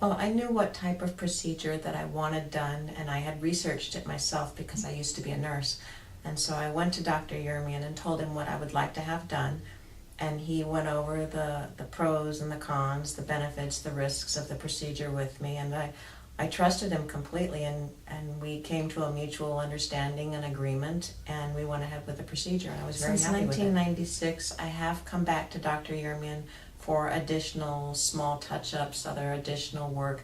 Well, I knew what type of procedure that I wanted done, and I had researched it myself because I used to be a nurse. And so I went to Dr. Yermian and told him what I would like to have done, and he went over the pros and the cons, the benefits, the risks of the procedure with me, and I trusted him completely, and we came to a mutual understanding and agreement, and we went ahead with the procedure, and I was very happy with it. Since 1996, I have come back to Dr. Yermian for additional small touch-ups, other additional work.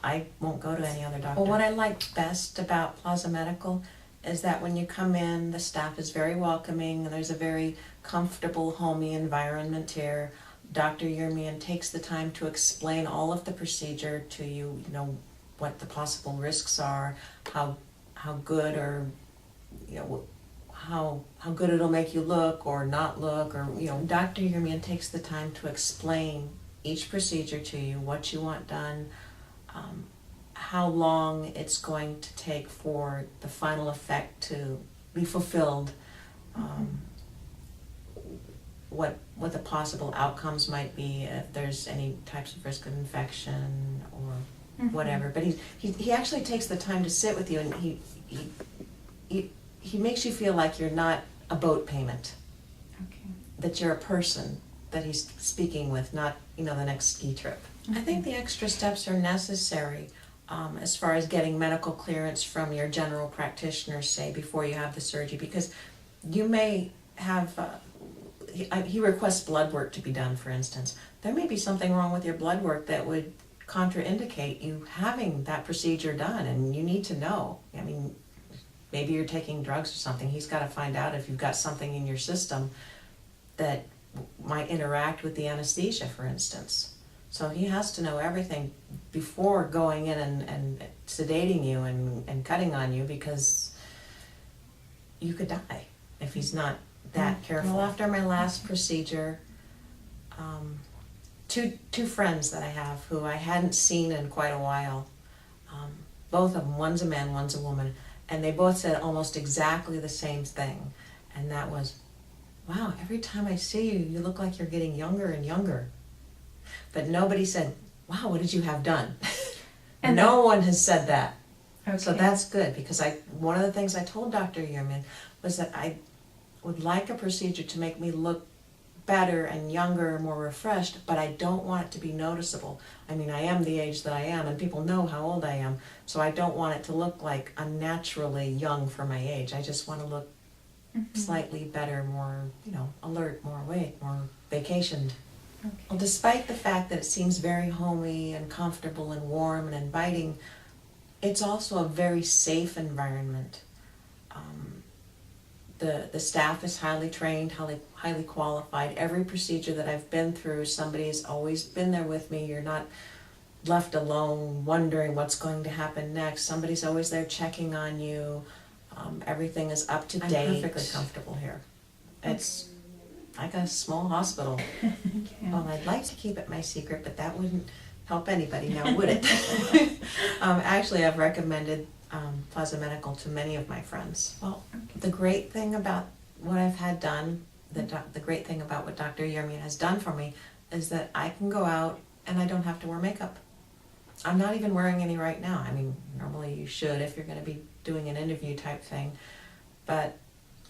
I won't go to any other doctor. Well, what I like best about Plaza Medical is that when you come in, the staff is very welcoming, and there's a very comfortable, homey environment here. Dr. Yermian takes the time to explain all of the procedure to you, you know, what the possible risks are, how good, or you know, how good it'll make you look or not look, or you know, Dr. Yermian takes the time to explain each procedure to you, what you want done, how long it's going to take for the final effect to be fulfilled, what the possible outcomes might be, if there's any types of risk of infection or whatever. But he actually takes the time to sit with you, and he makes you feel like you're not a boat payment. Okay. That you're a person that he's speaking with, not, you know, the next ski trip. I think the extra steps are necessary as far as getting medical clearance from your general practitioner, say, before you have the surgery, because you may have, he requests blood work to be done, for instance. There may be something wrong with your blood work that would contraindicate you having that procedure done, and you need to know. I mean, maybe you're taking drugs or something. He's got to find out if you've got something in your system that might interact with the anesthesia, for instance. So he has to know everything before going in and sedating you and cutting on you, because you could die if he's not that careful. Well, after my last procedure, two friends that I have who I hadn't seen in quite a while, both of them, one's a man, one's a woman, and they both said almost exactly the same thing, and that was, wow, every time I see you, you look like you're getting younger and younger. But nobody said, wow, what did you have done? And no one has said that. Okay. So that's good, because one of the things I told Dr. Yermian was that I would like a procedure to make me look better and younger, more refreshed, but I don't want it to be noticeable. I mean, I am the age that I am, and people know how old I am, so I don't want it to look like unnaturally young for my age. I just want to look slightly better, more, you know, alert, more awake, more vacationed. Okay. Well, despite the fact that it seems very homey and comfortable and warm and inviting, it's also a very safe environment. The staff is highly trained, highly qualified. Every procedure that I've been through, somebody's always been there with me. You're not left alone wondering what's going to happen next. Somebody's always there checking on you. Everything is up to date. I'm perfectly comfortable here. It's like a small hospital. Okay. Well, I'd like to keep it my secret, but that wouldn't help anybody now, would it? Actually, I've recommended Plaza Medical to many of my friends. Well, the great thing about what I've had done, the great thing about what Dr. Yermian has done for me, is that I can go out and I don't have to wear makeup. I'm not even wearing any right now. I mean, normally you should if you're going to be doing an interview type thing, but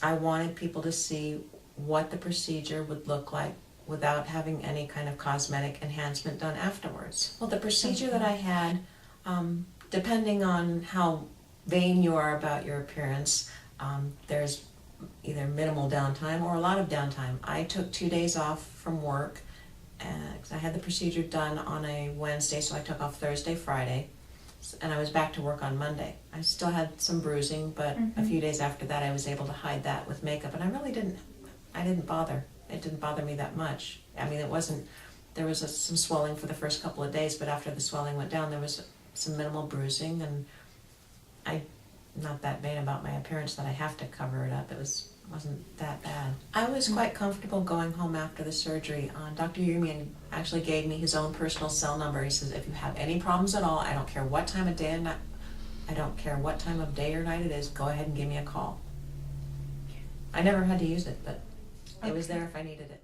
I wanted people to see what the procedure would look like without having any kind of cosmetic enhancement done afterwards. Well, the procedure that I had, depending on how vain you are about your appearance, there's either minimal downtime or a lot of downtime. I took 2 days off from work, because I had the procedure done on a Wednesday, so I took off Thursday, Friday, and I was back to work on Monday. I still had some bruising, but a few days after that I was able to hide that with makeup, and I didn't bother. It didn't bother me that much. I mean, there was some swelling for the first couple of days, but after the swelling went down, there was some minimal bruising, and I'm not that vain about my appearance that I have to cover it up. It wasn't that bad. I was quite comfortable going home after the surgery. Dr. Yermian actually gave me his own personal cell number. He says, if you have any problems at all, I don't care what time of day and night, I don't care what time of day or night it is, go ahead and give me a call. I never had to use it, but it was there if I needed it.